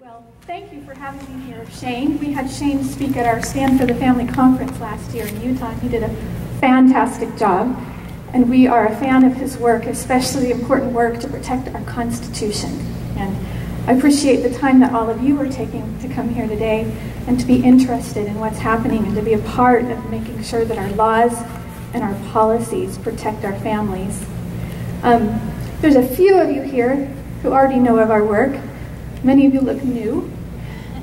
Well, thank you for having me here, Shane. We had Shane speak at our Stand for the Family conference last year in Utah. He did a fantastic job, and we are a fan of his work, especially the important work to protect our Constitution. And I appreciate the time that all of you are taking to come here today and to be interested in what's happening and to be a part of making sure that our laws and our policies protect our families. There's a few of you here who already know of our work. Many of you look new.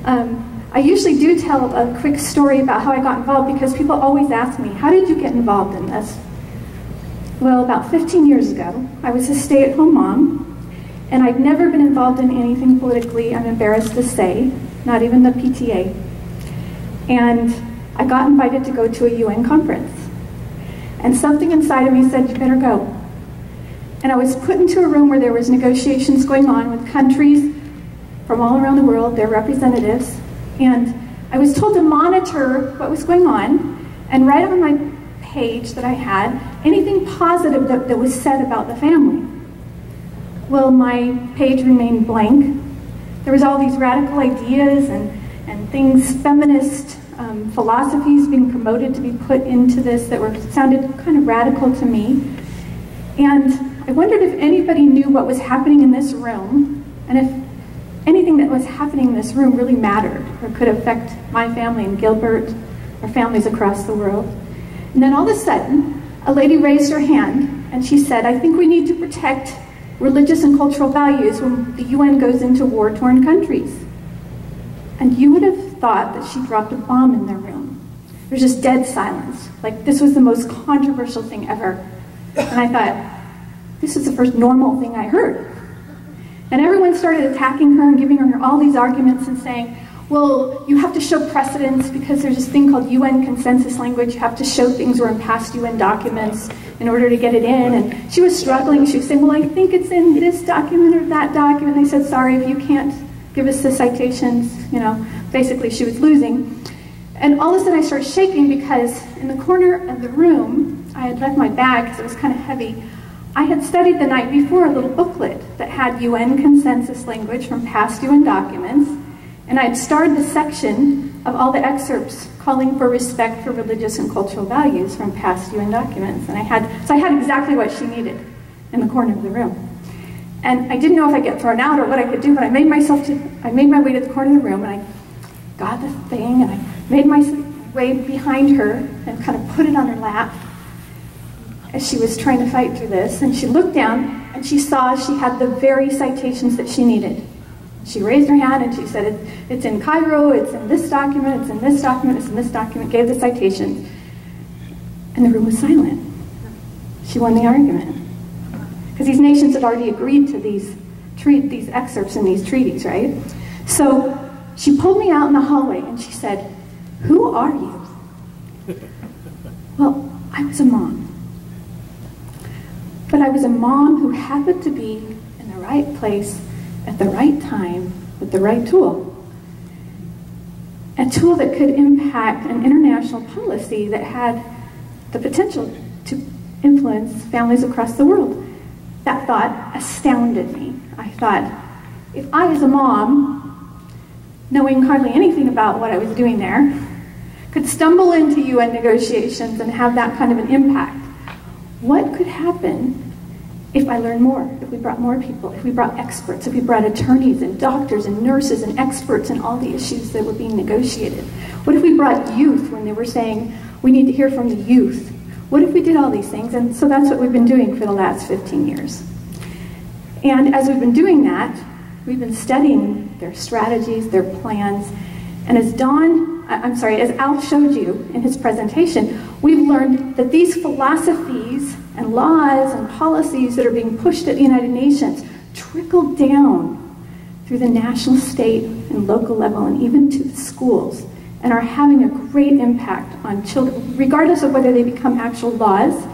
I usually do tell a quick story about how I got involved because people always ask me, how did you get involved in this? Well, about 15 years ago, I was a stay-at-home mom, and I'd never been involved in anything politically, I'm embarrassed to say, not even the PTA. And I got invited to go to a UN conference. And something inside of me said, you better go. And I was put into a room where there was negotiations going on with countries from all around the world, their representatives, and I was told to monitor what was going on and write on my page that I had anything positive that was said about the family. Well, my page remained blank. There was all these radical ideas and things, feminist philosophies being promoted to be put into this that sounded kind of radical to me. And I wondered if anybody knew what was happening in this room, and if anything that was happening in this room really mattered or could affect my family in Gilbert or families across the world. And then all of a sudden, a lady raised her hand and she said, I think we need to protect religious and cultural values when the UN goes into war-torn countries. And you would have thought that she dropped a bomb in their room. There's just dead silence. Like, this was the most controversial thing ever. And I thought, this is the first normal thing I heard. And everyone started attacking her and giving her all these arguments and saying, well, you have to show precedence because there's this thing called UN consensus language. You have to show things were in past UN documents in order to get it in. And she was struggling. She was saying, well, I think it's in this document or that document. They said, sorry, if you can't give us the citations, you know, basically she was losing. And all of a sudden I started shaking because in the corner of the room, I had left my bag because it was kind of heavy. I had studied the night before a little booklet that had UN consensus language from past UN documents, and I had starred the section of all the excerpts calling for respect for religious and cultural values from past UN documents. And so I had exactly what she needed in the corner of the room. And I didn't know if I'd get thrown out or what I could do, but I made my way to the corner of the room, and I got the thing, and I made my way behind her and kind of put it on her lap as she was trying to fight through this, and she looked down and she saw she had the very citations that she needed. She raised her hand and she said, it's in Cairo, it's in this document, it's in this document, it's in this document, gave the citations, and the room was silent. She won the argument. Because these nations had already agreed to these excerpts in these treaties, right? So she pulled me out in the hallway and she said, who are you? Well, I was a mom. But I was a mom who happened to be in the right place at the right time with the right tool. A tool that could impact an international policy that had the potential to influence families across the world. That thought astounded me. I thought, if I as a mom, knowing hardly anything about what I was doing there, could stumble into UN negotiations and have that kind of an impact, what could happen if I learned more, if we brought more people, if we brought experts, if we brought attorneys and doctors and nurses and experts in all the issues that were being negotiated? What if we brought youth when they were saying, we need to hear from the youth? What if we did all these things? And so that's what we've been doing for the last 15 years. And as we've been doing that, we've been studying their strategies, their plans, and as Al showed you in his presentation, we've learned that these philosophies and laws and policies that are being pushed at the United Nations trickle down through the national, state, and local level, and even to the schools, and are having a great impact on children, regardless of whether they become actual laws,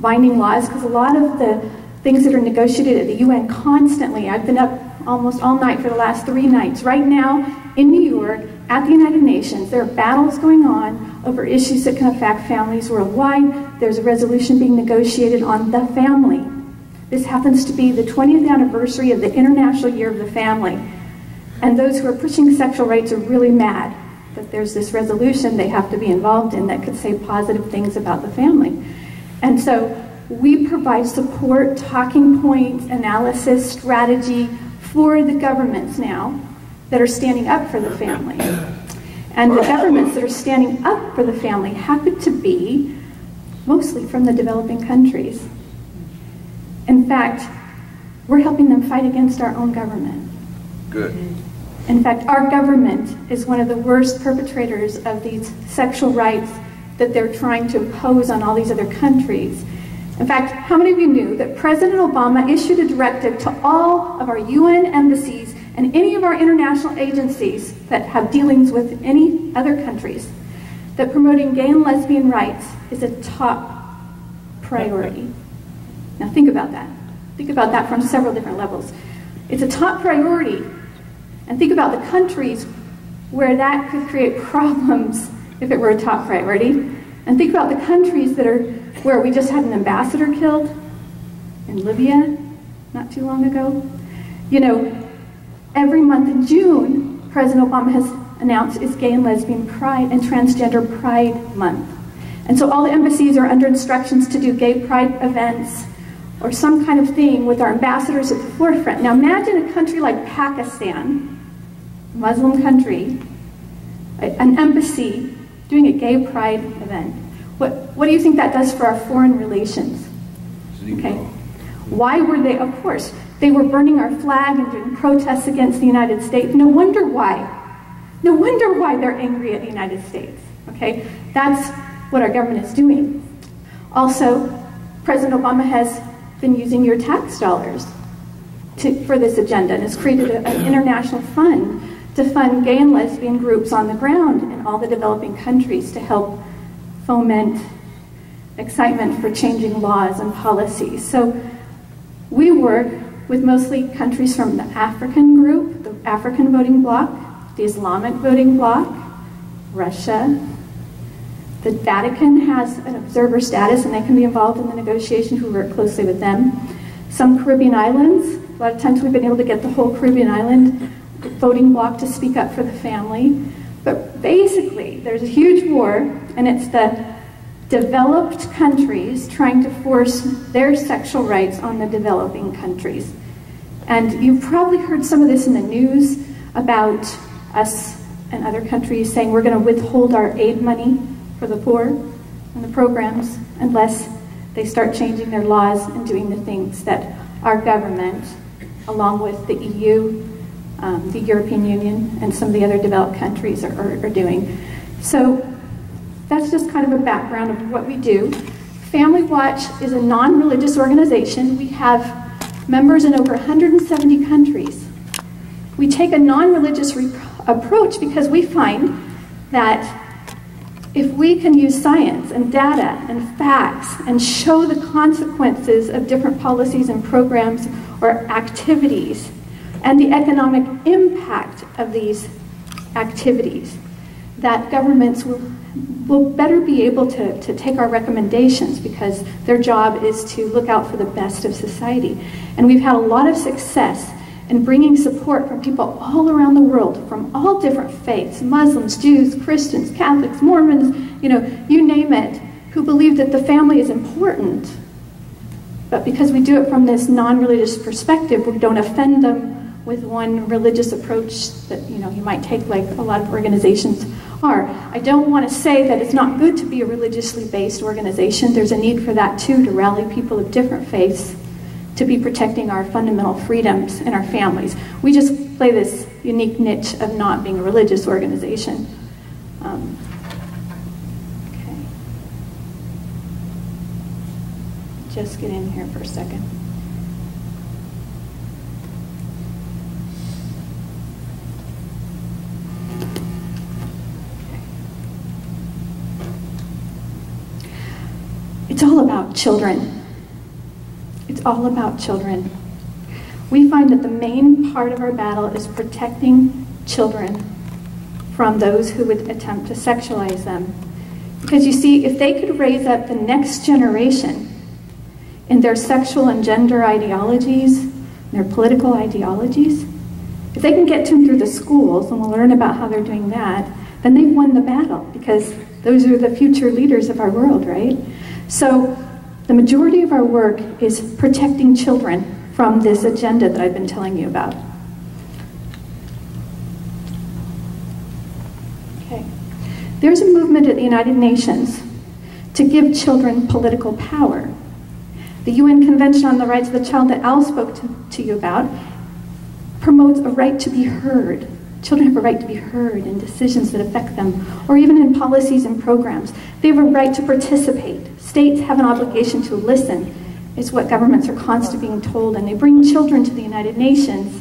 binding laws, because a lot of the things that are negotiated at the UN constantly, I've been up almost all night for the last 3 nights. Right now, in New York, at the United Nations, there are battles going on over issues that can affect families worldwide. There's a resolution being negotiated on the family. This happens to be the 20th anniversary of the International Year of the Family. And those who are pushing sexual rights are really mad that there's this resolution they have to be involved in that could say positive things about the family. And so we provide support, talking points, analysis, strategy for the governments now that are standing up for the family. And the governments that are standing up for the family happen to be mostly from the developing countries. In fact, we're helping them fight against our own government. Good. In fact, our government is one of the worst perpetrators of these sexual rights that they're trying to impose on all these other countries. In fact, how many of you knew that President Obama issued a directive to all of our UN embassies and any of our international agencies that have dealings with any other countries that promoting gay and lesbian rights is a top priority? Now think about that. Think about that from several different levels. It's a top priority. And think about the countries where that could create problems if it were a top priority. And think about the countries that are where we just had an ambassador killed in Libya not too long ago. You know, every month in June, President Obama has announced is Gay and Lesbian Pride and Transgender Pride Month. And so all the embassies are under instructions to do gay pride events or some kind of thing with our ambassadors at the forefront. Now imagine a country like Pakistan, a Muslim country, an embassy doing a gay pride event. What do you think that does for our foreign relations? Okay. Why were they? Of course, they were burning our flag and doing protests against the United States. No wonder why. No wonder why they're angry at the United States. Okay. That's what our government is doing. Also, President Obama has been using your tax dollars for this agenda and has created an international fund to fund gay and lesbian groups on the ground in all the developing countries to help foment excitement for changing laws and policies. So we work with mostly countries from the African group, the African voting bloc, the Islamic voting bloc, Russia. The Vatican has an observer status and they can be involved in the negotiations. We work closely with them. Some Caribbean islands, a lot of times we've been able to get the whole Caribbean island voting bloc to speak up for the family. But basically, there's a huge war, and it's the developed countries trying to force their sexual rights on the developing countries. And you've probably heard some of this in the news about us and other countries saying we're going to withhold our aid money for the poor and the programs unless they start changing their laws and doing the things that our government, along with the EU, the European Union, and some of the other developed countries are doing. So that's just kind of a background of what we do. Family Watch is a non-religious organization. We have members in over 170 countries. We take a non-religious approach because we find that if we can use science and data and facts and show the consequences of different policies and programs or activities and the economic impact of these activities, that governments will better be able to take our recommendations because their job is to look out for the best of society. And we've had a lot of success in bringing support from people all around the world, from all different faiths, Muslims, Jews, Christians, Catholics, Mormons, you name it, who believe that the family is important. But because we do it from this non-religious perspective, we don't offend them with one religious approach that you might take, like a lot of organizations are. I don't want to say that it's not good to be a religiously based organization. There's a need for that too, to rally people of different faiths to be protecting our fundamental freedoms and our families. We just play this unique niche of not being a religious organization. Okay. Just get in here for a second. It's all about children. It's all about children. We find that the main part of our battle is protecting children from those who would attempt to sexualize them. Because you see, if they could raise up the next generation in their sexual and gender ideologies, their political ideologies, If they can get to them through the schools, and we'll learn about how they're doing that, then they've won the battle, because those are the future leaders of our world, right? So the majority of our work is protecting children from this agenda that I've been telling you about. Okay. There's a movement at the United Nations to give children political power. The UN Convention on the Rights of the Child that Al spoke to you about promotes a right to be heard. Children have a right to be heard in decisions that affect them, or even in policies and programs. They have a right to participate. States have an obligation to listen, is what governments are constantly being told, and they bring children to the United Nations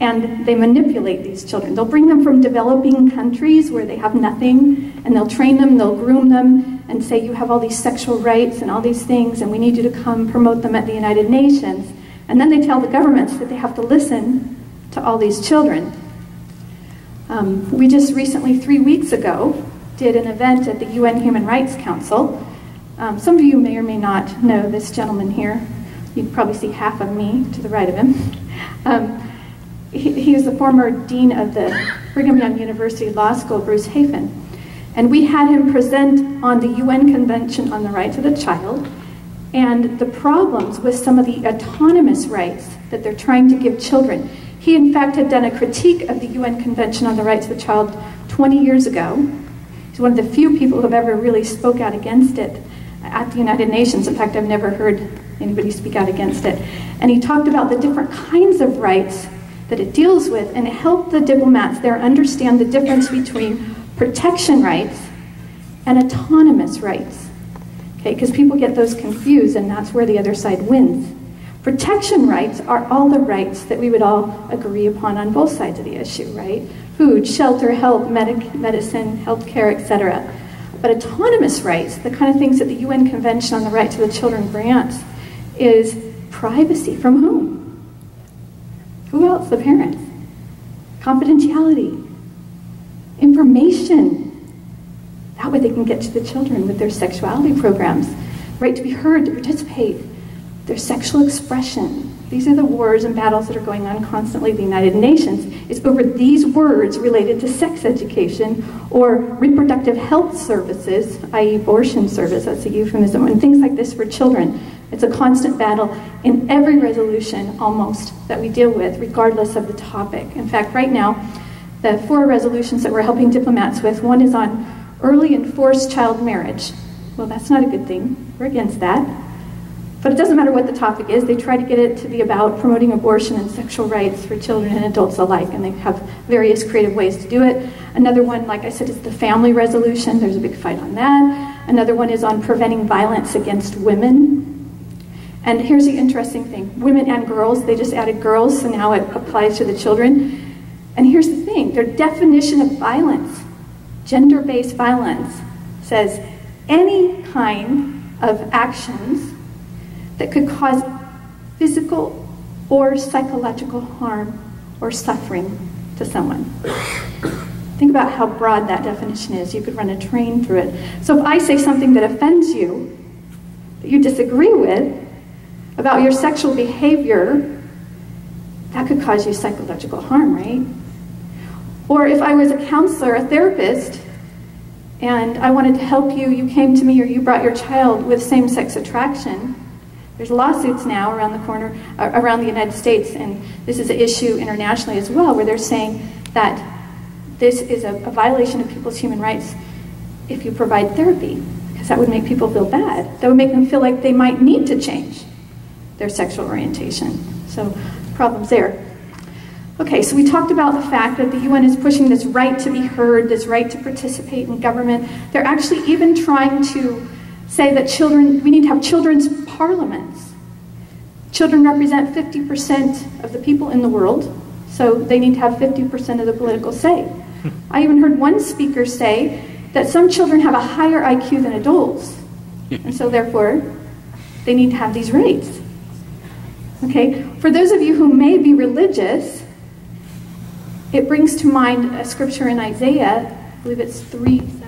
and they manipulate these children. They'll bring them from developing countries where they have nothing, and they'll train them, they'll groom them, and say you have all these sexual rights and all these things, and we need you to come promote them at the United Nations. And then they tell the governments that they have to listen to all these children. We just recently, 3 weeks ago, did an event at the UN Human Rights Council. Some of you may or may not know this gentleman here. You can probably see half of me to the right of him. He is the former dean of the Brigham Young University Law School, Bruce Hafen. And we had him present on the UN Convention on the Rights of the Child and the problems with some of the autonomous rights that they're trying to give children. He, in fact, had done a critique of the UN Convention on the Rights of the Child 20 years ago. He's one of the few people who have ever really spoke out against it at the United Nations. In fact, I've never heard anybody speak out against it. And he talked about the different kinds of rights that it deals with, and it helped the diplomats there understand the difference between protection rights and autonomous rights. Okay, because people get those confused, and that's where the other side wins. Protection rights are all the rights that we would all agree upon on both sides of the issue, right? Food, shelter, help, medicine, health care, etc. But autonomous rights, the kind of things that the UN Convention on the Rights of the Children grants, is privacy. From whom? Who else? The parents. Confidentiality. Information. That way they can get to the children with their sexuality programs. Right to be heard, to participate. Their sexual expression. These are the wars and battles that are going on constantly at the United Nations. It's over these words related to sex education or reproductive health services, i.e. abortion service, that's a euphemism, and things like this for children. It's a constant battle in every resolution, almost, that we deal with, regardless of the topic. In fact, right now, the 4 resolutions that we're helping diplomats with, one is on early and forced child marriage. Well, that's not a good thing. We're against that. But it doesn't matter what the topic is, they try to get it to be about promoting abortion and sexual rights for children and adults alike, and they have various creative ways to do it. Another one, like I said, is the family resolution. There's a big fight on that. Another one is on preventing violence against women. And here's the interesting thing. Women and girls, they just added girls, so now it applies to the children. And here's the thing, their definition of violence, gender-based violence, says any kind of actions that could cause physical or psychological harm or suffering to someone. Think about how broad that definition is. You could run a train through it. So if I say something that offends you, that you disagree with, about your sexual behavior, that could cause you psychological harm, right? Or if I was a counselor, a therapist, and I wanted to help you, you came to me or you brought your child with same-sex attraction, there's lawsuits now around the corner, around the United States, and this is an issue internationally as well, where they're saying that this is a violation of people's human rights if you provide therapy, because that would make people feel bad. That would make them feel like they might need to change their sexual orientation. So, problems there. Okay, so we talked about the fact that the UN is pushing this right to be heard, this right to participate in government. They're actually even trying to say that we need to have children's parliaments. Children represent 50% of the people in the world, so they need to have 50% of the political say. I even heard one speaker say that some children have a higher IQ than adults, and so therefore they need to have these rights. Okay, for those of you who may be religious, it brings to mind a scripture in Isaiah, I believe it's 3:7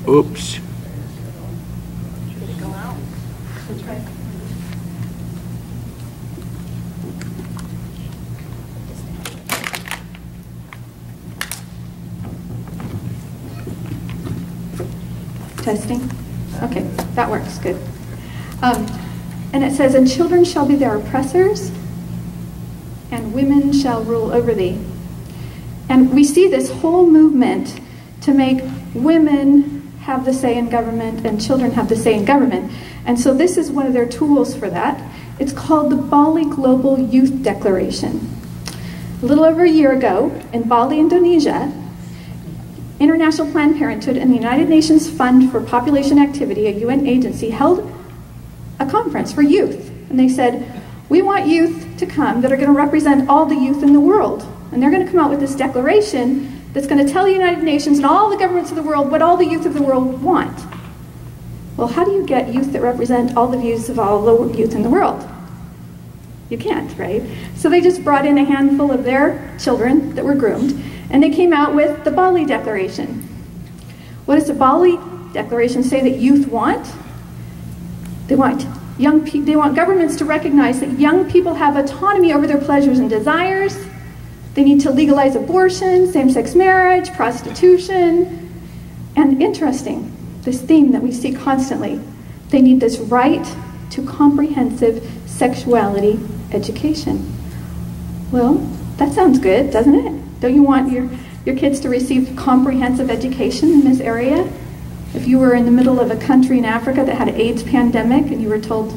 or 3:9. Oops. Testing? Okay, that works, good. And it says, and children shall be their oppressors, and women shall rule over thee. And we see this whole movement to make women have the say in government and children have the say in government. And so this is one of their tools for that. It's called the Bali Global Youth Declaration. A little over a year ago, in Bali, Indonesia, International Planned Parenthood and the United Nations Fund for Population Activity, a UN agency, held a conference for youth. And they said, we want youth to come that are going to represent all the youth in the world. And they're going to come out with this declaration that's going to tell the United Nations and all the governments of the world what all the youth of the world want. Well, how do you get youth that represent all the views of all the youth in the world? You can't, right? So they just brought in a handful of their children that were groomed, and they came out with the Bali Declaration. What does the Bali Declaration say that youth want? They want governments to recognize that young people have autonomy over their pleasures and desires. They need to legalize abortion, same-sex marriage, prostitution, and interesting, this theme that we see constantly, they need this right to comprehensive sexuality education. Well, that sounds good, doesn't it? Don't you want your kids to receive comprehensive education in this area? If you were in the middle of a country in Africa that had an AIDS pandemic and you were told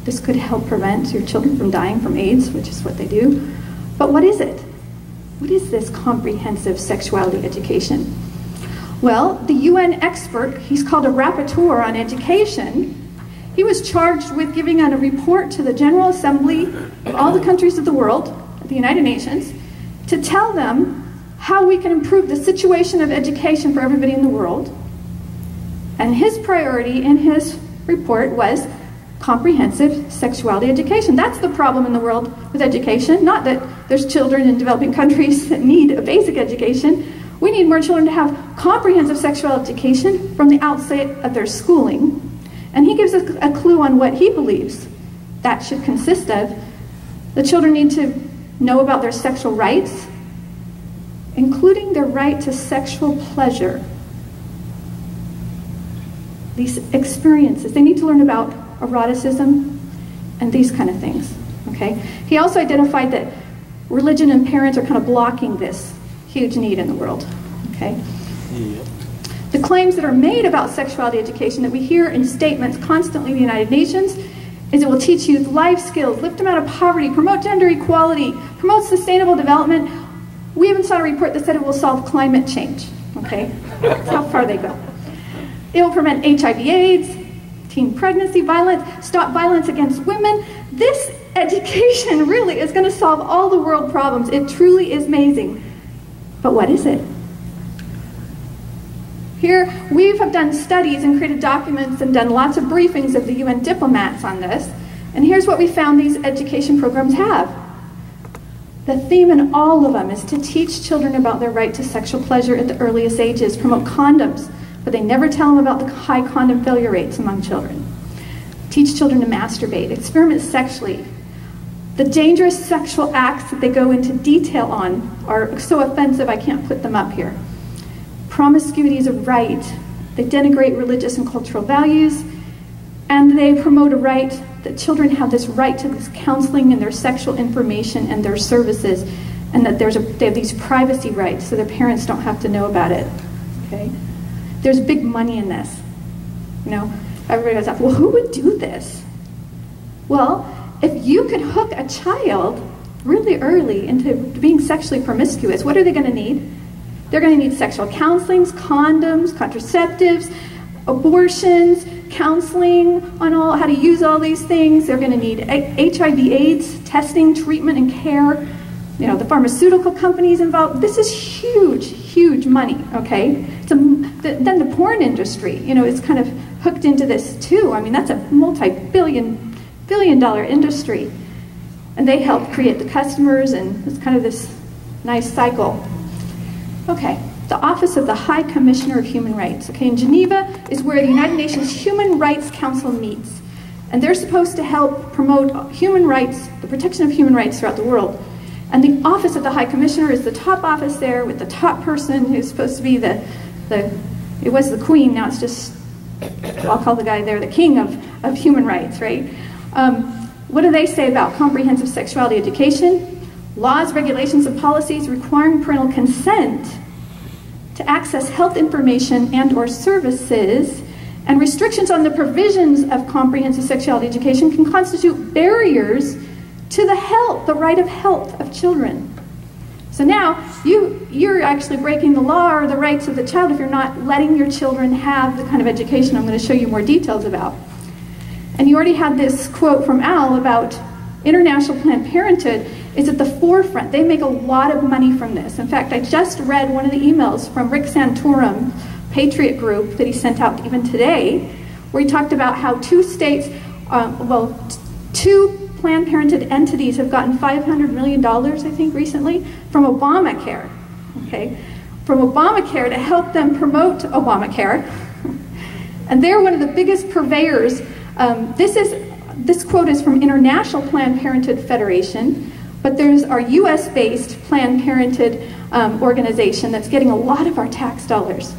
this could help prevent your children from dying from AIDS, which is what they do. But what is it? What is this comprehensive sexuality education? Well, the UN expert, he's called a rapporteur on education, he was charged with giving out a report to the General Assembly of all the countries of the world, the United Nations, to tell them how we can improve the situation of education for everybody in the world. And his priority in his report was comprehensive sexuality education. That's the problem in the world with education, not that there's children in developing countries that need a basic education. We need more children to have comprehensive sexual education from the outset of their schooling. And he gives us a clue on what he believes that should consist of. The children need to know about their sexual rights, including their right to sexual pleasure. These experiences, they need to learn about eroticism and these kind of things, okay? He also identified that religion and parents are kind of blocking this huge need in the world, okay? Yep. The claims that are made about sexuality education that we hear in statements constantly in the United Nations is it will teach youth life skills, lift them out of poverty, promote gender equality, promote sustainable development. We even saw a report that said it will solve climate change, okay? That's how far they go. It will prevent HIV/AIDS, teen pregnancy, violence, stop violence against women. This education really is going to solve all the world problems. It truly is amazing. But what is it? Here, we have done studies and created documents and done lots of briefings of the UN diplomats on this. And here's what we found these education programs have. The theme in all of them is to teach children about their right to sexual pleasure at the earliest ages, promote condoms, but they never tell them about the high condom failure rates among children. Teach children to masturbate, experiment sexually. The dangerous sexual acts that they go into detail on are so offensive I can't put them up here. Promiscuity is a right. They denigrate religious and cultural values, and they promote a right that children have this right to this counseling and their sexual information and their services, and that they have these privacy rights so their parents don't have to know about it, okay? There's big money in this. You know, everybody goes, well, who would do this? Well, if you could hook a child really early into being sexually promiscuous, what are they going to need? They're going to need sexual counselings, condoms, contraceptives, abortions, counseling on how to use all these things. They're going to need HIV/AIDS testing, treatment, and care. You know, the pharmaceutical companies involved. This is huge, huge money, okay? Then the porn industry, you know, is kind of hooked into this too. I mean, that's a multi-billion-dollar industry. And they help create the customers, and it's kind of this nice cycle. Okay, the Office of the High Commissioner of Human Rights. Okay, in Geneva is where the United Nations Human Rights Council meets. And they're supposed to help promote human rights, the protection of human rights throughout the world. And the Office of the High Commissioner is the top office there with the top person who's supposed to be it was the Queen, now it's just I'll call the guy there the king of human rights, right? What do they say about comprehensive sexuality education? Laws, regulations, and policies requiring parental consent to access health information and or services, and restrictions on the provisions of comprehensive sexuality education can constitute barriers to the right of health of children. So now, you're actually breaking the law or the rights of the child if you're not letting your children have the kind of education I'm going to show you more details about. And you already had this quote from Al about International Planned Parenthood is at the forefront. They make a lot of money from this. In fact, I just read one of the emails from Rick Santorum, Patriot Group, that he sent out even today, where he talked about how two states, two Planned Parenthood entities have gotten $500 million, I think, recently, from Obamacare, okay? From Obamacare to help them promote Obamacare. And they're one of the biggest purveyors. This quote is from International Planned Parenthood Federation, but there's our US-based Planned Parenthood organization that's getting a lot of our tax dollars.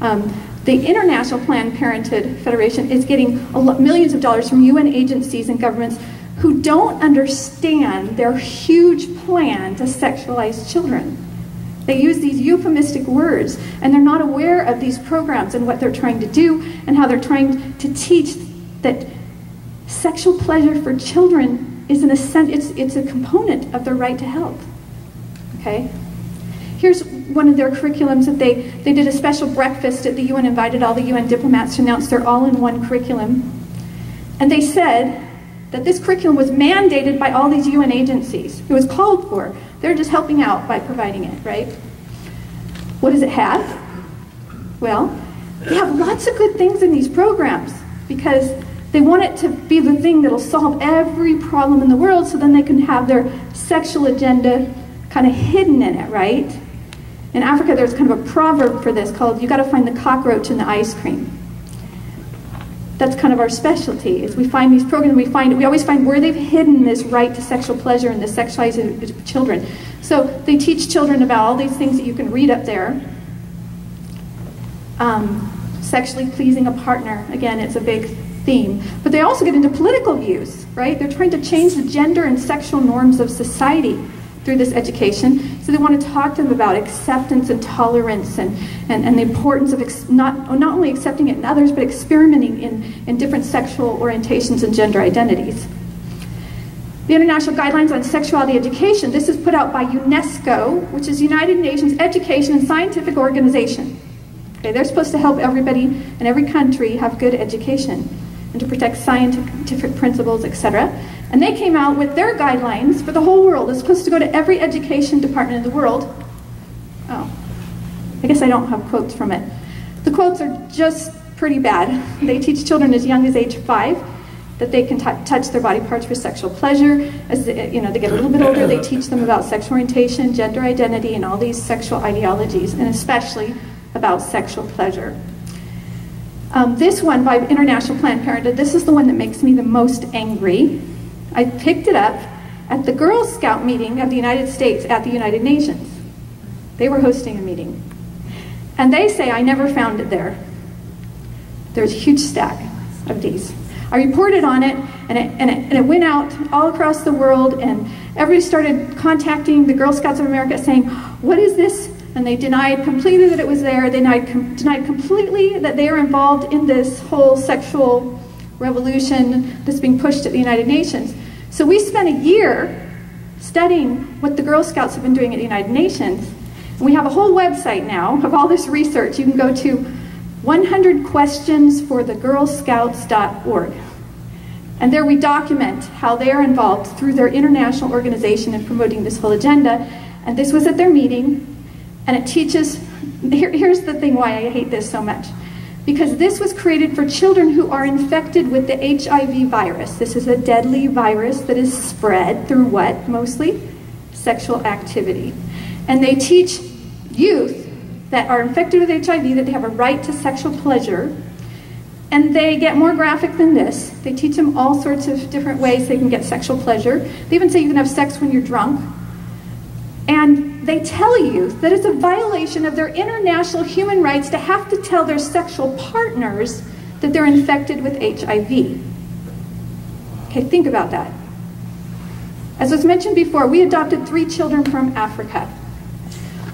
The International Planned Parenthood Federation is getting millions of dollars from UN agencies and governments who don't understand their huge plan to sexualize children. They use these euphemistic words, and they're not aware of these programs and what they're trying to do and how they're trying to teach that sexual pleasure for children is it's a component of their right to health. Okay? Here's one of their curriculums that they did a special breakfast at the UN, invited all the UN diplomats to announce their all-in-one curriculum. And they said that this curriculum was mandated by all these UN agencies. It was called for. They're just helping out by providing it, right? What does it have? Well, they have lots of good things in these programs because they want it to be the thing that'll solve every problem in the world, so then they can have their sexual agenda kind of hidden in it, right? In Africa, there's kind of a proverb for this called, you gotta find the cockroach in the ice cream. That's kind of our specialty, is we find these programs, we always find where they've hidden this right to sexual pleasure and the sexualizing of children. So they teach children about all these things that you can read up there. Sexually pleasing a partner, again, it's a big theme. But they also get into political views, right? They're trying to change the gender and sexual norms of society through this education. So they want to talk to them about acceptance and tolerance and the importance of not only accepting it in others, but experimenting in different sexual orientations and gender identities. The International Guidelines on Sexuality Education, this is put out by UNESCO, which is United Nations Education and Scientific Organization. Okay, they're supposed to help everybody in every country have good education and to protect scientific principles, etc. And they came out with their guidelines for the whole world. It's supposed to go to every education department in the world. Oh, I guess I don't have quotes from it. The quotes are just pretty bad. They teach children as young as age 5 that they can touch their body parts for sexual pleasure. As they get a little bit older, they teach them about sexual orientation, gender identity, and all these sexual ideologies, and especially about sexual pleasure. This one by International Planned Parenthood, this is the one that makes me the most angry. I picked it up at the Girl Scout meeting of the United States at the United Nations. They were hosting a meeting. And they say, I never found it there. There's a huge stack of these. I reported on it, and it went out all across the world, and everybody started contacting the Girl Scouts of America saying, what is this? And they denied completely that it was there. They denied completely that they are involved in this whole sexual revolution that's being pushed at the United Nations. So we spent a year studying what the Girl Scouts have been doing at the United Nations. And we have a whole website now of all this research. You can go to 100questionsforthegirlscouts.org. And there we document how they're involved through their international organization in promoting this whole agenda. And this was at their meeting. And it teaches, here's the thing why I hate this so much. Because this was created for children who are infected with the HIV virus. This is a deadly virus that is spread through what, mostly? Sexual activity. And they teach youth that are infected with HIV that they have a right to sexual pleasure. And they get more graphic than this. They teach them all sorts of different ways they can get sexual pleasure. They even say you can have sex when you're drunk. And they tell you that it's a violation of their international human rights to have to tell their sexual partners that they're infected with HIV. Okay, think about that. As was mentioned before, we adopted 3 children from Africa.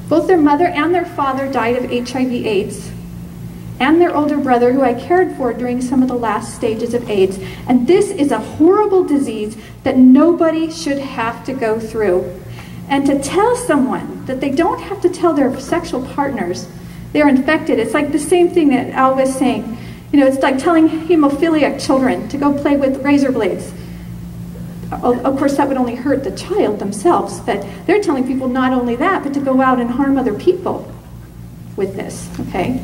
Both their mother and their father died of HIV/AIDS, and their older brother, who I cared for during some of the last stages of AIDS. And this is a horrible disease that nobody should have to go through. And to tell someone that they don't have to tell their sexual partners they're infected, it's like the same thing that Al was saying. You know, it's like telling hemophiliac children to go play with razor blades. Of course, that would only hurt the child themselves, but they're telling people not only that, but to go out and harm other people with this, okay?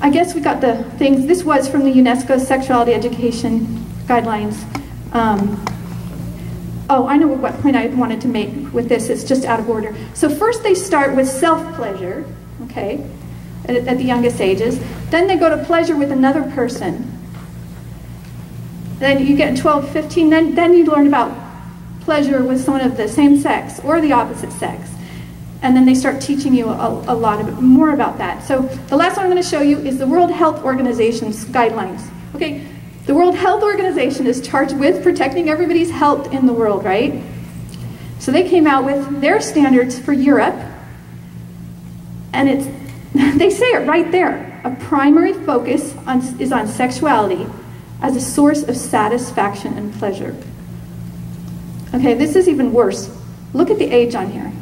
I guess we got the things. This was from the UNESCO Sexuality Education Guidelines. Oh, I know what point I wanted to make with this. It's just out of order. So first they start with self-pleasure, okay, at the youngest ages. Then they go to pleasure with another person. Then you get 12, 15, then you learn about pleasure with someone of the same sex or the opposite sex. And then they start teaching you a lot more about that. So the last one I'm going to show you is the World Health Organization's guidelines. Okay, the World Health Organization is charged with protecting everybody's health in the world, right? So they came out with their standards for Europe, and they say it right there. A primary focus is on sexuality as a source of satisfaction and pleasure. Okay, this is even worse. Look at the age on here.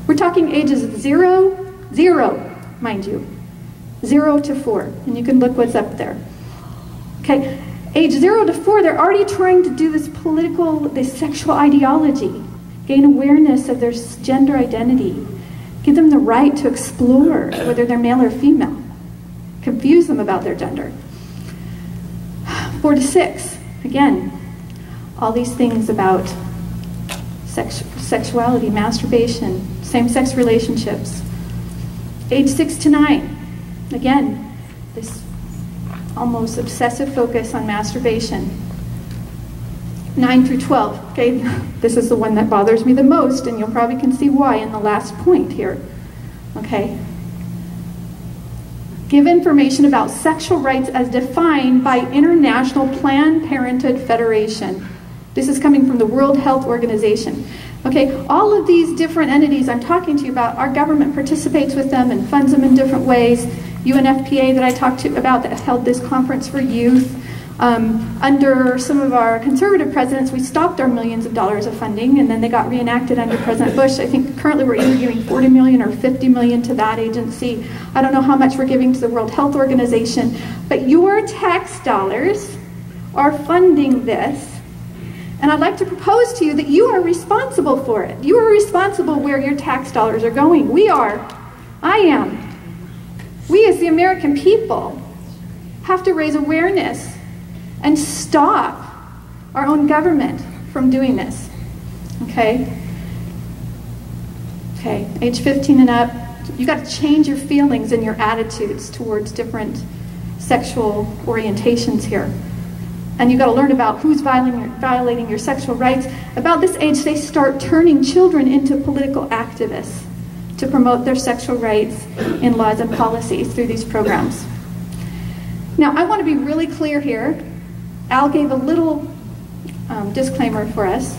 We're talking ages of 0, mind you, 0 to 4, and you can look what's up there. Okay, age 0 to 4, they're already trying to do this sexual ideology, gain awareness of their gender identity, give them the right to explore whether they're male or female, confuse them about their gender. 4 to 6, again, all these things about sexuality, masturbation, same-sex relationships. Age 6 to 9, again, this almost obsessive focus on masturbation. 9 through 12, okay, this is the one that bothers me the most, and you'll probably can see why in the last point here, okay. Give information about sexual rights as defined by International Planned Parenthood Federation. This is coming from the World Health Organization. Okay, all of these different entities I'm talking to you about, our government participates with them and funds them in different ways. UNFPA that I talked to about that held this conference for youth. Under some of our conservative presidents, we stopped our millions of dollars of funding, and then they got reenacted under President Bush. I think currently we're either giving 40 million or 50 million to that agency. I don't know how much we're giving to the World Health Organization, but your tax dollars are funding this. And I'd like to propose to you that you are responsible for it. You are responsible where your tax dollars are going. We are. I am. We as the American people have to raise awareness and stop our own government from doing this. Okay? Okay, age 15 and up, you got to change your feelings and your attitudes towards different sexual orientations here. And you got to learn about who's violating your sexual rights. About this age, they start turning children into political activists to promote their sexual rights in laws and policies through these programs. Now, I want to be really clear here. Al gave a little disclaimer for us,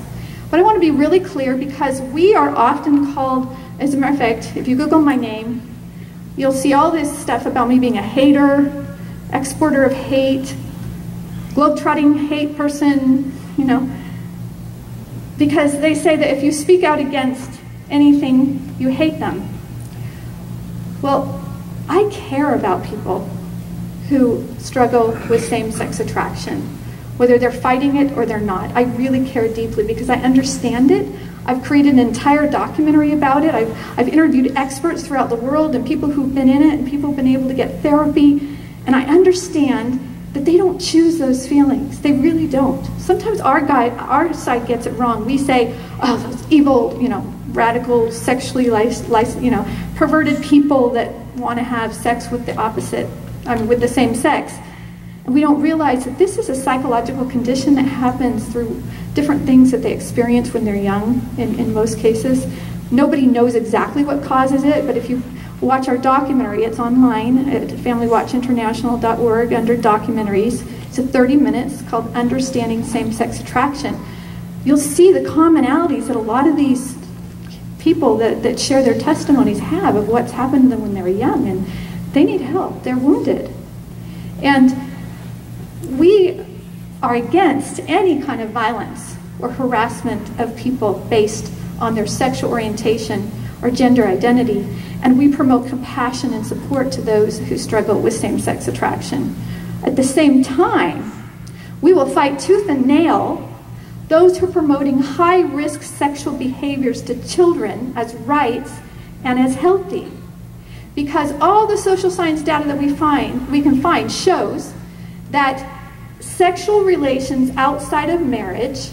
but I want to be really clear because we are often called, as a matter of fact, if you Google my name, you'll see all this stuff about me being a hater, exporter of hate, globetrotting hate person, you know, because they say that if you speak out against anything, you hate them. Well, I care about people who struggle with same-sex attraction, whether they're fighting it or they're not. I really care deeply because I understand it. I've created an entire documentary about it. I've interviewed experts throughout the world and people who've been in it and people who've been able to get therapy, and I understand that they don't choose those feelings. They really don't. Sometimes our side gets it wrong. We say, oh, those evil, you know, radical, sexually, you know, perverted people that want to have sex with the opposite, with the same sex. And we don't realize that this is a psychological condition that happens through different things that they experience when they're young, in most cases. Nobody knows exactly what causes it, but if you watch our documentary. It's online at familywatchinternational.org under documentaries. It's a 30 minutes called Understanding Same-Sex Attraction. You'll see the commonalities that a lot of these people that share their testimonies have of what's happened to them when they were young, and they need help. They're wounded. And we are against any kind of violence or harassment of people based on their sexual orientation or gender identity, and we promote compassion and support to those who struggle with same-sex attraction. At the same time, we will fight tooth and nail those who are promoting high-risk sexual behaviors to children as rights and as healthy. Because all the social science data that we can find shows that sexual relations outside of marriage,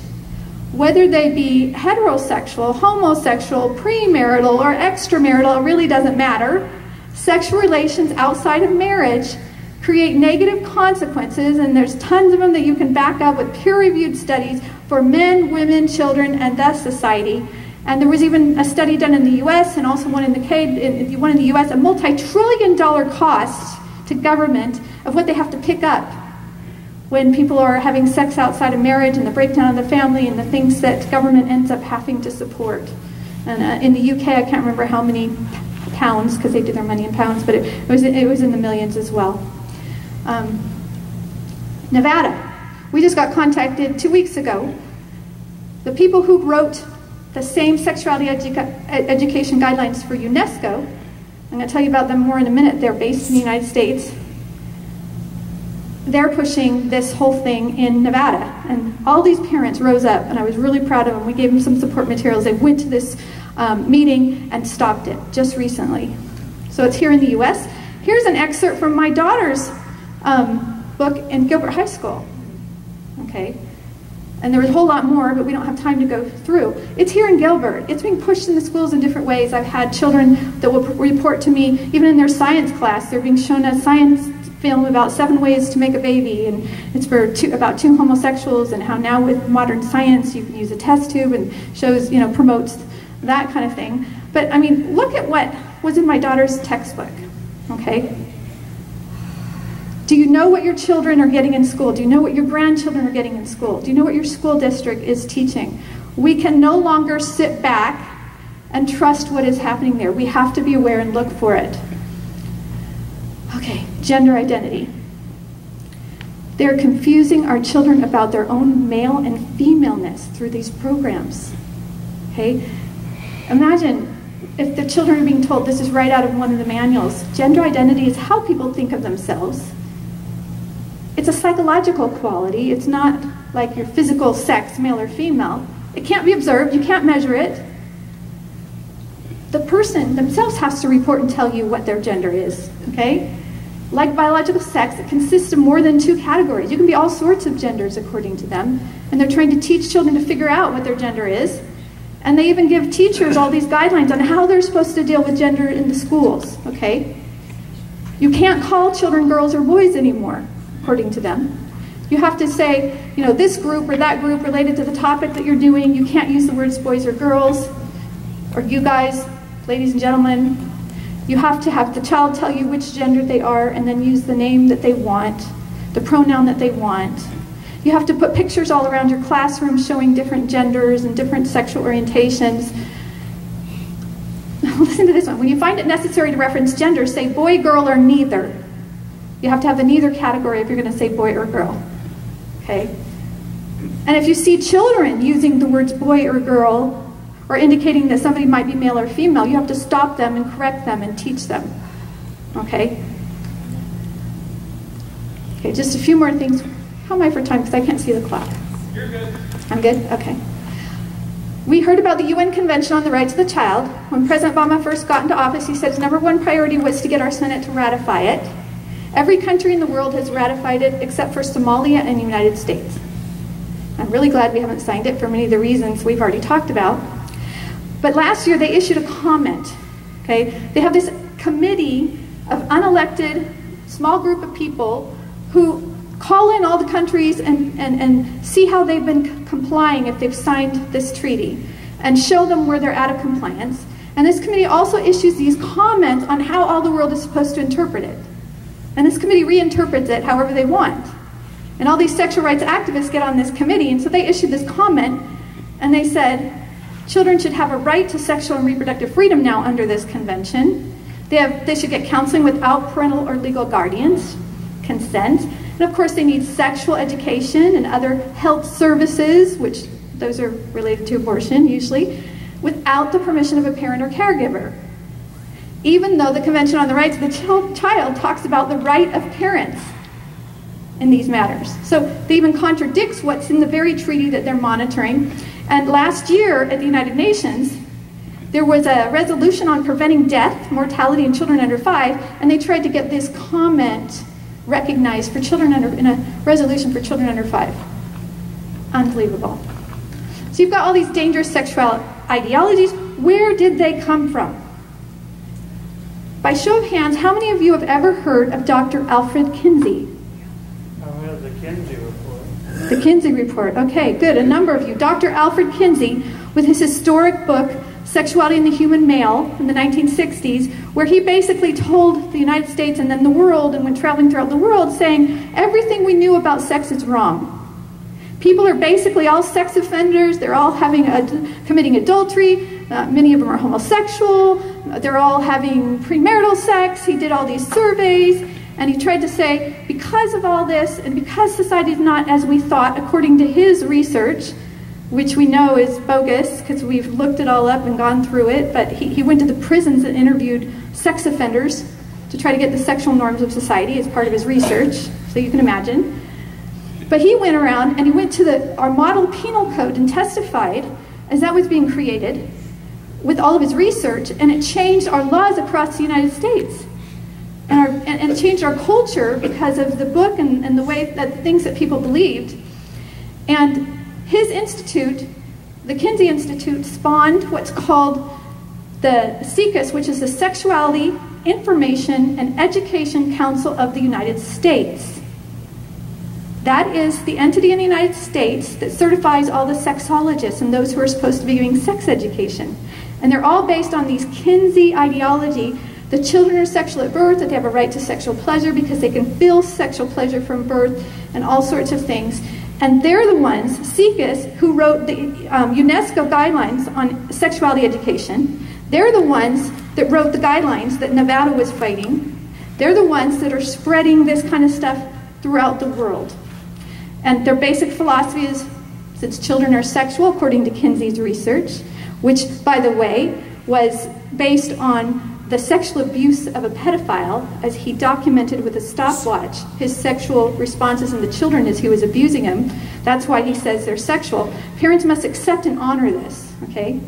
whether they be heterosexual, homosexual, premarital, or extramarital, it really doesn't matter. Sexual relations outside of marriage create negative consequences, and there's tons of them that you can back up with peer-reviewed studies for men, women, children, and thus society. And there was even a study done in the US and also one in the US, a multi-trillion-dollar cost to government of what they have to pick up when people are having sex outside of marriage and the breakdown of the family and the things that government ends up having to support. And in the UK, I can't remember how many pounds, because they do their money in pounds, but it was in the millions as well. Nevada. We just got contacted 2 weeks ago. The people who wrote the same sexuality education guidelines for UNESCO, I'm going to tell you about them more in a minute. They're based in the United States. They're pushing this whole thing in Nevada. And all these parents rose up, and I was really proud of them. We gave them some support materials. They went to this meeting and stopped it just recently. So it's here in the US. Here's an excerpt from my daughter's book in Gilbert High School. Okay. And there was a whole lot more, but we don't have time to go through. It's here in Gilbert. It's being pushed in the schools in different ways. I've had children that will report to me, even in their science class, they're being shown a science film about 7 ways to make a baby, and it's for about 2 homosexuals, and how now with modern science you can use a test tube, and shows, promotes that kind of thing. But I mean, look at what was in my daughter's textbook, okay? Do you know what your children are getting in school? Do you know what your grandchildren are getting in school? Do you know what your school district is teaching? We can no longer sit back and trust what is happening there. We have to be aware and look for it. Okay, gender identity. They're confusing our children about their own male and femaleness through these programs. Okay? Imagine if the children are being told, this is right out of one of the manuals, gender identity is how people think of themselves. It's a psychological quality. It's not like your physical sex, male or female. It can't be observed. You can't measure it. The person themselves has to report and tell you what their gender is, okay? Like biological sex, it consists of more than 2 categories. You can be all sorts of genders according to them, and they're trying to teach children to figure out what their gender is. And they even give teachers all these guidelines on how they're supposed to deal with gender in the schools, okay? You can't call children girls or boys anymore, according to them. You have to say, this group or that group related to the topic that you're doing. You can't use the words boys or girls, or you guys, ladies and gentlemen. You have to have the child tell you which gender they are and then use the name that they want, the pronoun that they want. You have to put pictures all around your classroom showing different genders and different sexual orientations. Listen to this one. When you find it necessary to reference gender, say boy, girl, or neither. You have to have the neither category if you're going to say boy or girl. Okay? And if you see children using the words boy or girl, or indicating that somebody might be male or female, you have to stop them and correct them and teach them. Okay? Okay, just a few more things. How am I for time? Because I can't see the clock. You're good. I'm good? Okay. We heard about the UN Convention on the Rights of the Child. When President Obama first got into office, he said his #1 priority was to get our Senate to ratify it. Every country in the world has ratified it except for Somalia and the United States. I'm really glad we haven't signed it for many of the reasons we've already talked about. But last year they issued a comment. Okay? They have this committee of unelected small group of people who call in all the countries and see how they've been complying if they've signed this treaty, and show them where they're out of compliance. And this committee also issues these comments on how all the world is supposed to interpret it. And this committee reinterprets it however they want. And all these sexual rights activists get on this committee, and so they issued this comment, and they said, children should have a right to sexual and reproductive freedom now under this convention. They should get counseling without parental or legal guardians, consent. And of course they need sexual education and other health services, which those are related to abortion usually, without the permission of a parent or caregiver. Even though the Convention on the Rights of the Child talks about the right of parents in these matters. So they even contradicts what's in the very treaty that they're monitoring. And last year at the United Nations, there was a resolution on preventing death, mortality in children under 5, and they tried to get this comment recognized for children in a resolution for children under 5. Unbelievable. So you've got all these dangerous sexual ideologies. Where did they come from? By show of hands, how many of you have ever heard of Dr. Alfred Kinsey? The Kinsey Report. The Kinsey Report. Okay, good. A number of you. Dr. Alfred Kinsey, with his historic book, Sexuality in the Human Male, in the 1960s, where he basically told the United States and then the world, and when traveling throughout the world, saying everything we knew about sex is wrong. People are basically all sex offenders. They're all committing adultery. Many of them are homosexual. They're all having premarital sex. He did all these surveys, and he tried to say, because of all this, and because society is not as we thought, according to his research, which we know is bogus because we've looked it all up and gone through it, but he went to the prisons and interviewed sex offenders to try to get the sexual norms of society as part of his research, so you can imagine. But he went around and he went to our model penal code and testified as that was being created with all of his research, and it changed our laws across the United States. And it changed our culture because of the book and the way that things that people believed. And his institute, the Kinsey Institute, spawned what's called the SICUS, which is the Sexuality, Information, and Education Council of the United States. That is the entity in the United States that certifies all the sexologists and those who are supposed to be giving sex education. And they're all based on these Kinsey ideology. The children are sexual at birth, that they have a right to sexual pleasure because they can feel sexual pleasure from birth and all sorts of things. And they're the ones, SICUS, who wrote the UNESCO guidelines on sexuality education. They're the ones that wrote the guidelines that Nevada was fighting. They're the ones that are spreading this kind of stuff throughout the world. And their basic philosophy is, since children are sexual, according to Kinsey's research, which, by the way, was based on the sexual abuse of a pedophile, as he documented with a stopwatch his sexual responses in the children as he was abusing them. That's why he says they're sexual. Parents must accept and honor this, okay?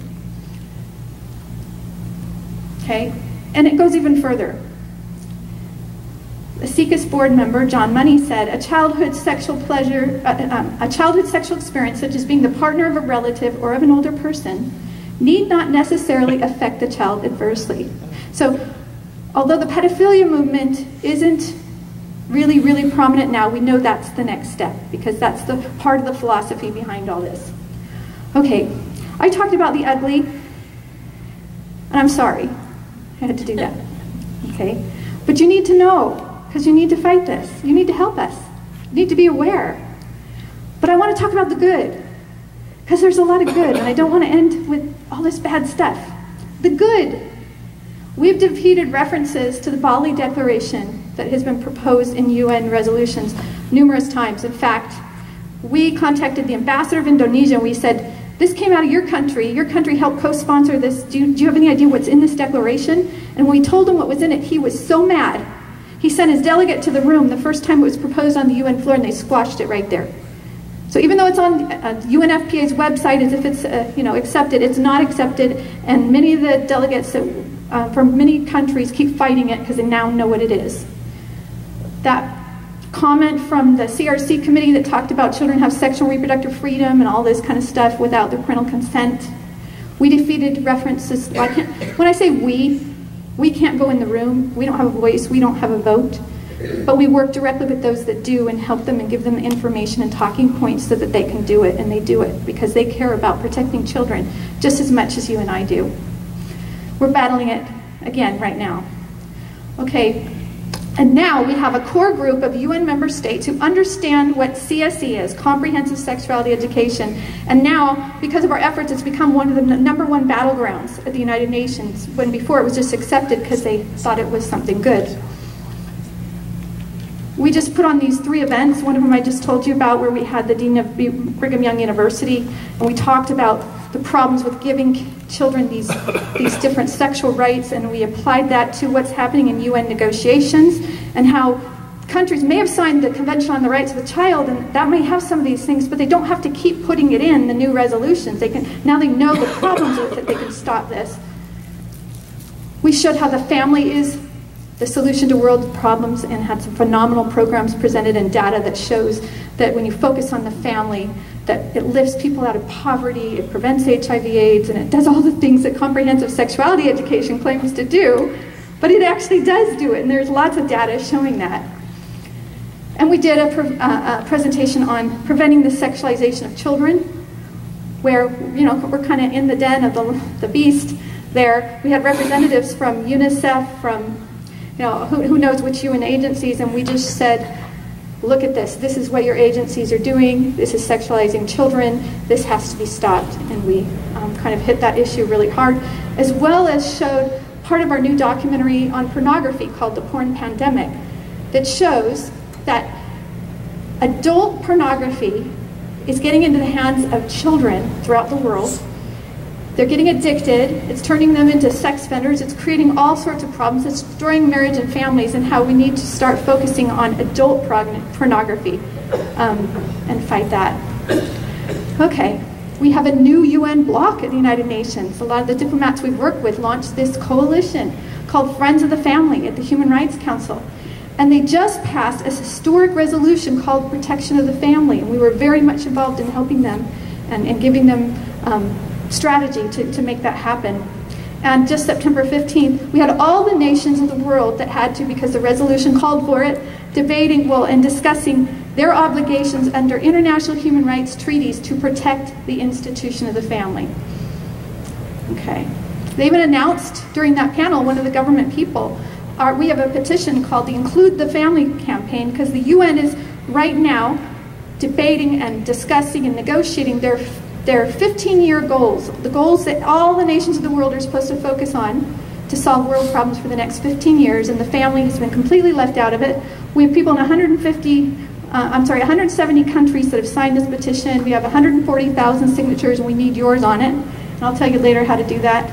Okay? And it goes even further. A SICUS board member, John Money, said, a childhood sexual experience, such as being the partner of a relative or of an older person, need not necessarily affect the child adversely. So, although the pedophilia movement isn't really, really prominent now, we know that's the next step, because that's the part of the philosophy behind all this. Okay, I talked about the ugly, and I'm sorry I had to do that, okay? But you need to know, because you need to fight this. You need to help us. You need to be aware. But I want to talk about the good, because there's a lot of good, and I don't want to end with all this bad stuff. The good. We've defeated references to the Bali Declaration that has been proposed in UN resolutions numerous times. In fact, we contacted the ambassador of Indonesia and we said, this came out of your country helped co-sponsor this, do you have any idea what's in this declaration? And when we told him what was in it, he was so mad. He sent his delegate to the room the first time it was proposed on the UN floor, and they squashed it right there. So even though it's on UNFPA's website as if it's accepted, it's not accepted, and many of the delegates from many countries keep fighting it because they now know what it is. That comment from the CRC committee that talked about children have sexual and reproductive freedom and all this kind of stuff without their parental consent. We defeated references. When I say we can't go in the room. We don't have a voice. We don't have a vote. But we work directly with those that do and help them and give them the information and talking points so that they can do it, and they do it because they care about protecting children just as much as you and I do. We're battling it again right now. Okay, and now we have a core group of UN member states who understand what CSE is, Comprehensive Sexuality Education, and now, because of our efforts, it's become one of the #1 battlegrounds at the United Nations, when before it was just accepted because they thought it was something good. We just put on these 3 events. One of them I just told you about, where we had the Dean of Brigham Young University, and we talked about the problems with giving children these different sexual rights, and we applied that to what's happening in UN negotiations, and how countries may have signed the Convention on the Rights of the Child, and that may have some of these things, but they don't have to keep putting it in the new resolutions. Now they know the problems with it, they can stop this. We showed how the family is the solution to world problems, and had some phenomenal programs presented and data that shows that when you focus on the family, that it lifts people out of poverty, it prevents HIV/AIDS, and it does all the things that comprehensive sexuality education claims to do, but it actually does do it, and there's lots of data showing that. And we did a presentation on preventing the sexualization of children, where, you know, we're kind of in the den of the beast there. We had representatives from UNICEF, from, you know, who knows which UN agencies, and we just said, look at this. This is what your agencies are doing. This is sexualizing children. This has to be stopped. And we kind of hit that issue really hard, as well as showed part of our new documentary on pornography called The Porn Pandemic, that shows that adult pornography is getting into the hands of children throughout the world. They're getting addicted, it's turning them into sex offenders, it's creating all sorts of problems, it's destroying marriage and families, and how we need to start focusing on adult pornography and fight that. Okay, we have a new UN bloc at the United Nations. A lot of the diplomats we've worked with launched this coalition called Friends of the Family at the Human Rights Council. And they just passed a historic resolution called Protection of the Family, and we were very much involved in helping them and giving them strategy to make that happen. And just September 15th, we had all the nations of the world that had to, because the resolution called for it, debating, well, and discussing their obligations under international human rights treaties to protect the institution of the family. Okay. They even announced during that panel, one of the government people, we have a petition called the Include the Family campaign, because the UN is right now debating and discussing and negotiating their 15-year goals, the goals that all the nations of the world are supposed to focus on to solve world problems for the next 15 years, and the family has been completely left out of it. We have people in 170 countries that have signed this petition. We have 140,000 signatures, and we need yours on it. And I'll tell you later how to do that.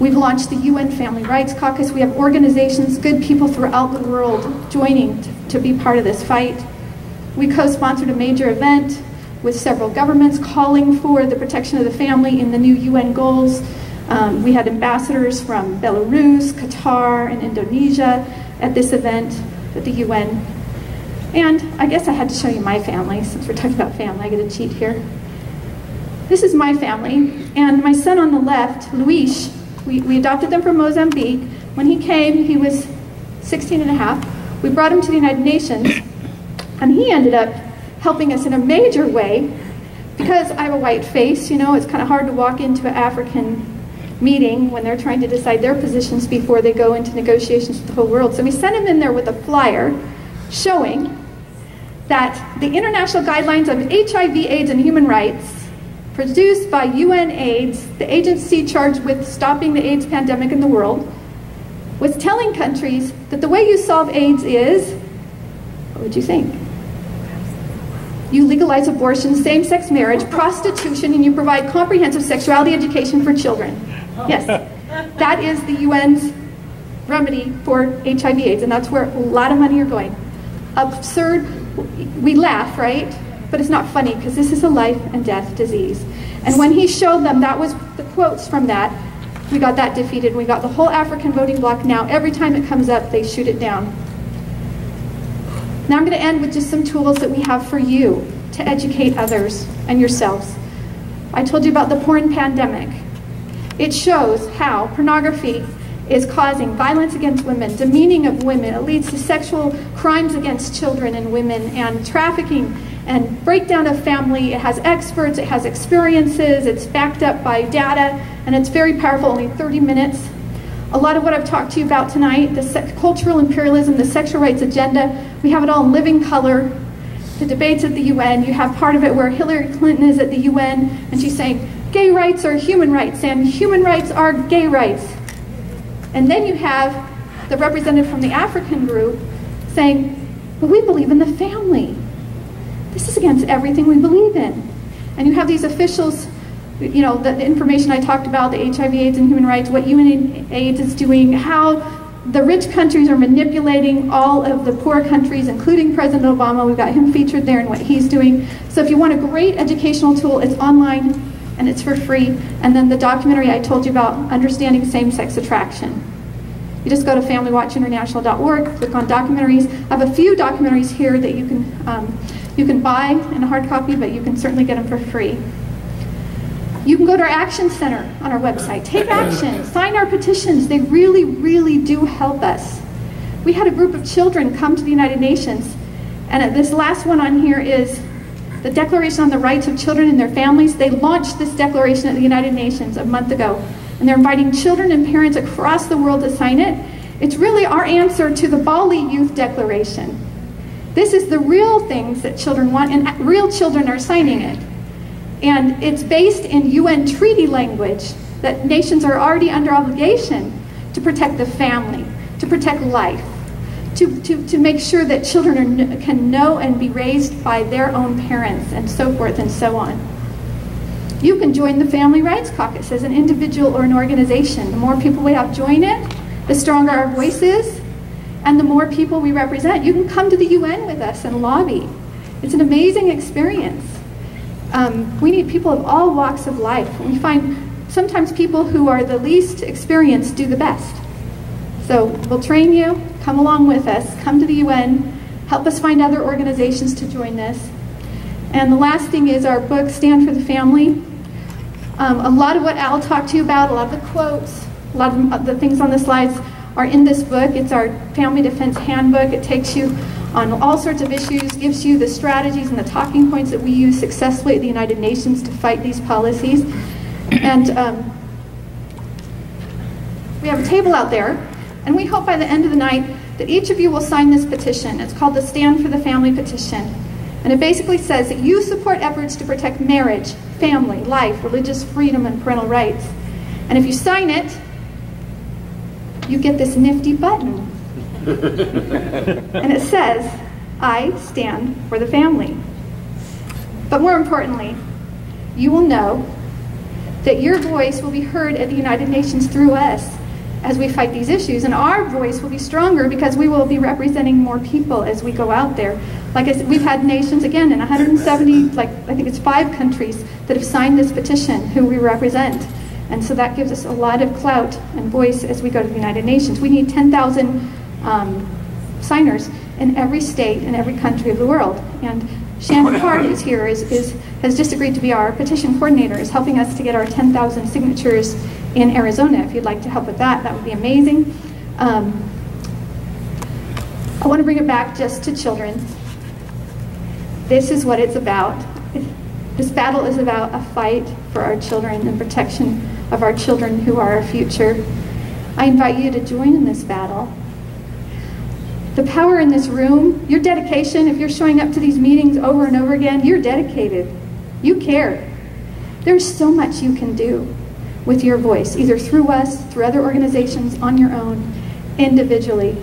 We've launched the UN Family Rights Caucus. We have organizations, good people throughout the world joining to be part of this fight. We co-sponsored a major event with several governments calling for the protection of the family in the new UN goals. We had ambassadors from Belarus, Qatar, and Indonesia at this event at the UN. And I guess I had to show you my family, since we're talking about family. I get to cheat here. This is my family, and my son on the left, Luis, we adopted them from Mozambique. When he came, he was 16 and a half. We brought him to the United Nations, and he ended up helping us in a major way. Because I have a white face, you know, it's kind of hard to walk into an African meeting when they're trying to decide their positions before they go into negotiations with the whole world. So we sent him in there with a flyer showing that the international guidelines of HIV, AIDS, and human rights produced by UNAIDS, the agency charged with stopping the AIDS pandemic in the world, was telling countries that the way you solve AIDS is, what would you think? You legalize abortion, same-sex marriage, prostitution, and you provide comprehensive sexuality education for children. Yes, that is the UN's remedy for HIV/AIDS, and that's where a lot of money are going. Absurd. We laugh, right? But it's not funny, because this is a life and death disease. And when he showed them, that was the quotes from that, we got that defeated. We got the whole African voting bloc now. Every time it comes up, they shoot it down. Now I'm going to end with just some tools that we have for you to educate others and yourselves. I told you about the porn pandemic. It shows how pornography is causing violence against women, demeaning of women. It leads to sexual crimes against children and women, and trafficking and breakdown of family. It has experts, it has experiences, it's backed up by data, and it's very powerful, only 30 minutes. A lot of what I've talked to you about tonight, the cultural imperialism, the sexual rights agenda, we have it all in living color. The debates at the UN, you have part of it where Hillary Clinton is at the UN, and she's saying, gay rights are human rights, and human rights are gay rights. And then you have the representative from the African group saying, but we believe in the family. This is against everything we believe in. And you have these officials, you know, the information I talked about, the HIV, AIDS, and human rights, what UNAIDS is doing, how the rich countries are manipulating all of the poor countries, including President Obama. We've got him featured there and what he's doing. So if you want a great educational tool, it's online and it's for free. And then the documentary I told you about, Understanding Same-Sex Attraction. You just go to familywatchinternational.org, click on documentaries. I have a few documentaries here that you can buy in a hard copy, but you can certainly get them for free. You can go to our Action Center on our website. Take action. Sign our petitions. They really, really do help us. We had a group of children come to the United Nations, and this last one on here is the Declaration on the Rights of Children and Their Families. They launched this declaration at the United Nations a month ago, and they're inviting children and parents across the world to sign it. It's really our answer to the Bali Youth Declaration. This is the real things that children want, and real children are signing it. And it's based in UN treaty language that nations are already under obligation to protect the family, to protect life, to make sure that children can know and be raised by their own parents, and so forth and so on. You can join the Family Rights Caucus as an individual or an organization. The more people we have join it, the stronger our voice is, and the more people we represent. You can come to the UN with us and lobby. It's an amazing experience. We need people of all walks of life. We find sometimes people who are the least experienced do the best. So we'll train you, come along with us, come to the UN, help us find other organizations to join this. And the last thing is our book, Stand for the Family. A lot of what Al talked to you about, a lot of the quotes, a lot of the things on the slides are in this book. It's our Family Defense Handbook. It takes you on all sorts of issues, gives you the strategies and the talking points that we use successfully at the United Nations to fight these policies. And we have a table out there, and we hope by the end of the night that each of you will sign this petition. It's called the Stand for the Family Petition. And it basically says that you support efforts to protect marriage, family, life, religious freedom, and parental rights. And if you sign it, you get this nifty button. And it says, I stand for the family. But more importantly, you will know that your voice will be heard at the United Nations through us as we fight these issues. And our voice will be stronger because we will be representing more people as we go out there. Like I said, we've had nations, again, in 170, like I think it's 5 countries that have signed this petition who we represent. And so that gives us a lot of clout and voice as we go to the United Nations. We need 10,000 signers in every state and every country of the world. And Shannon Hart, who's here, has just agreed to be our petition coordinator, is helping us to get our 10,000 signatures in Arizona. If you'd like to help with that, that would be amazing. I want to bring it back just to children. This is what it's about. This battle is about a fight for our children and protection of our children who are our future. I invite you to join in this battle. The power in this room, your dedication, if you're showing up to these meetings over and over again, you're dedicated. You care. There's so much you can do with your voice, either through us, through other organizations, on your own, individually.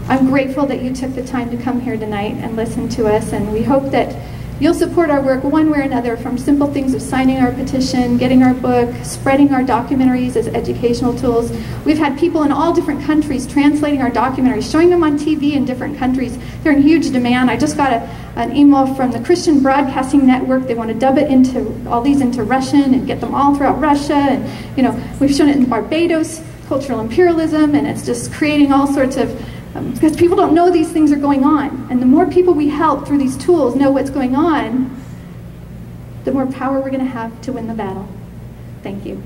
I'm grateful that you took the time to come here tonight and listen to us, and we hope that you'll support our work one way or another, from simple things of signing our petition, getting our book, spreading our documentaries as educational tools. We've had people in all different countries translating our documentaries, showing them on TV in different countries. They're in huge demand. I just got an email from the Christian Broadcasting Network. They want to dub it into all these into Russian and get them all throughout Russia. And you know, we've shown it in Barbados, cultural imperialism, and it's just creating all sorts of because people don't know these things are going on. And the more people we help through these tools know what's going on, the more power we're going to have to win the battle. Thank you.